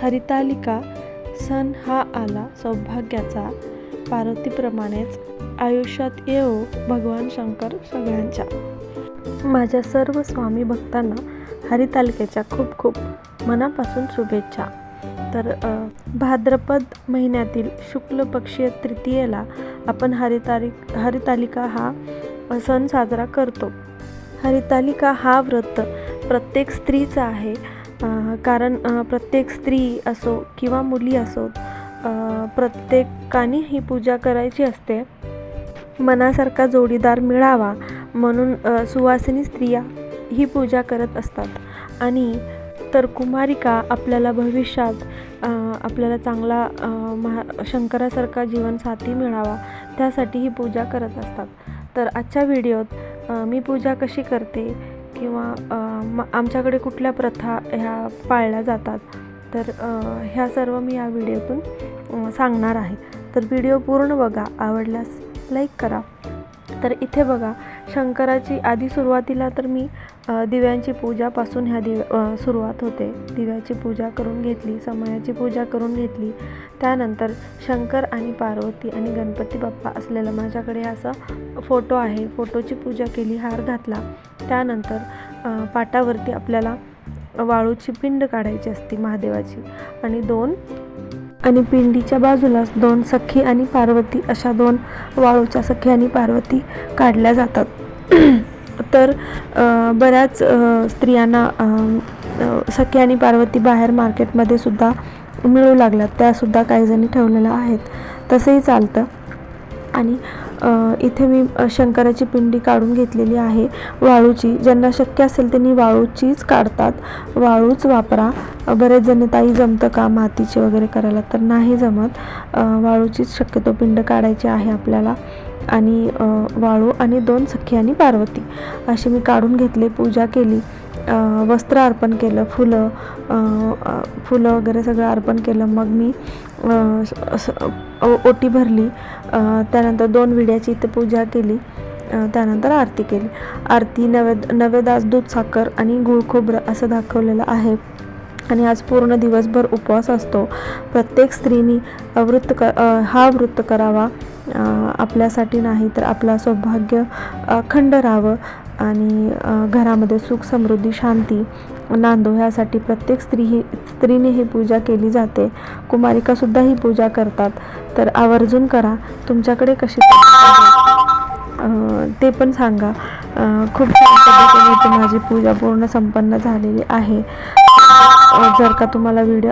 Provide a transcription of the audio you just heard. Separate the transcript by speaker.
Speaker 1: हरितालिका सण हा आला सौभाग्याचा, पार्वतीप्रमाणेच आयुष्यात येवो भगवान शंकर सगळ्यांच्या. माझ्या सर्व स्वामी भक्तांना हरितालिकेच्या खूप खूप मनापासून शुभेच्छा. तर भाद्रपद महिन्यातील शुक्ल पक्षीय तृतीयेला आपण हरितालिका हा सण साजरा करतो. हरितालिका हा व्रत प्रत्येक स्त्रीचा आहे, कारण प्रत्येक स्त्री असो किंवा मुली असोत, प्रत्येकाने ही पूजा करायची असते. मनासारखा जोडीदार मिळावा म्हणून सुवासिनी स्त्रिया ही पूजा करत असतात. आणि तर कुमारिका आपल्याला भविष्यात आपल्याला चांगला शंकरासारखा जीवनसाथी मिळावा त्यासाठी ही पूजा करत असतात. तर आजच्या व्हिडिओत मी पूजा कशी करते किंवा आमच्याकडे कुठल्या प्रथा ह्या पाळल्या जातात, तर ह्या सर्व मी या व्हिडिओतून सांगणार आहे. तर व्हिडिओ पूर्ण बघा, आवडल्यास लाईक करा. तर इथे बघा, शंकराची आधी सुरुवातीला तर मी दिव्यांची पूजापासून सुरुवात होते. दिव्याची पूजा करून घेतली, समयाची पूजा करून घेतली. त्यानंतर शंकर आणि पार्वती आणि गणपती बाप्पा असलेला माझ्याकडे असा फोटो आहे, फोटोची पूजा केली, हार घातला. त्यानंतर पाटावरती आपल्याला वाळूची पिंड काढायची असते महादेवाची, आणि पिंडीच्या बाजूलाच 2 सखी आणि पार्वती अशा 2 वाळूच्या सखी आणि पार्वती काढल्या जातात. तर बऱ्याच स्त्रियांना सखी आणि पार्वती बाहेर मार्केटमध्ये सुद्धा मिळू लागल्यात, त्यासुद्धा काही जणी ठेवलेल्या आहेत, तसंही चालतं. आणि इथे मी शंकराची पिंडी काढून घेतलेली आहे वाळूची. ज्यांना शक्य असेल त्यांनी वाळूचीच काढतात, वाळूच वापरा. बरेच जण ताई जमतं का मातीचे वगैरे करायला, तर नाही जमत, वाळूचीच शक्यतो पिंड काढायची आहे आपल्याला. आणि वाळू आणि 2 सखी आणि पार्वती अशी मी काढून घेतले, पूजा केली, वस्त्र अर्पण केलं, फुलं वगैरे सगळं अर्पण केलं. मग मी ओटी भरली. त्यानंतर 2 विड्याची इथे पूजा केली. त्यानंतर आरती केली. आरती नैवेद्यास दूध, साखर आणि गुळ खोबरं असं दाखवलेलं आहे. आणि आज पूर्ण दिवसभर उपवास असतो. प्रत्येक स्त्रीनी हा व्रत करावा, आपल्यासाठी नाही तर आपला सौभाग्य अखंड राहावं आणि घरामध्ये सुख, समृद्धी, शांती नांदो ह्यासाठी प्रत्येक स्त्रीने ही पूजा केली जाते. कुमारिकासुद्धा ही पूजा करतात. तर आवर्जून करा. तुमच्याकडे कशी ते पण सांगा. खूप छान पद्धतीने माझी पूजा पूर्ण संपन्न झालेली आहे. जर का तुम्हाला व्हिडिओ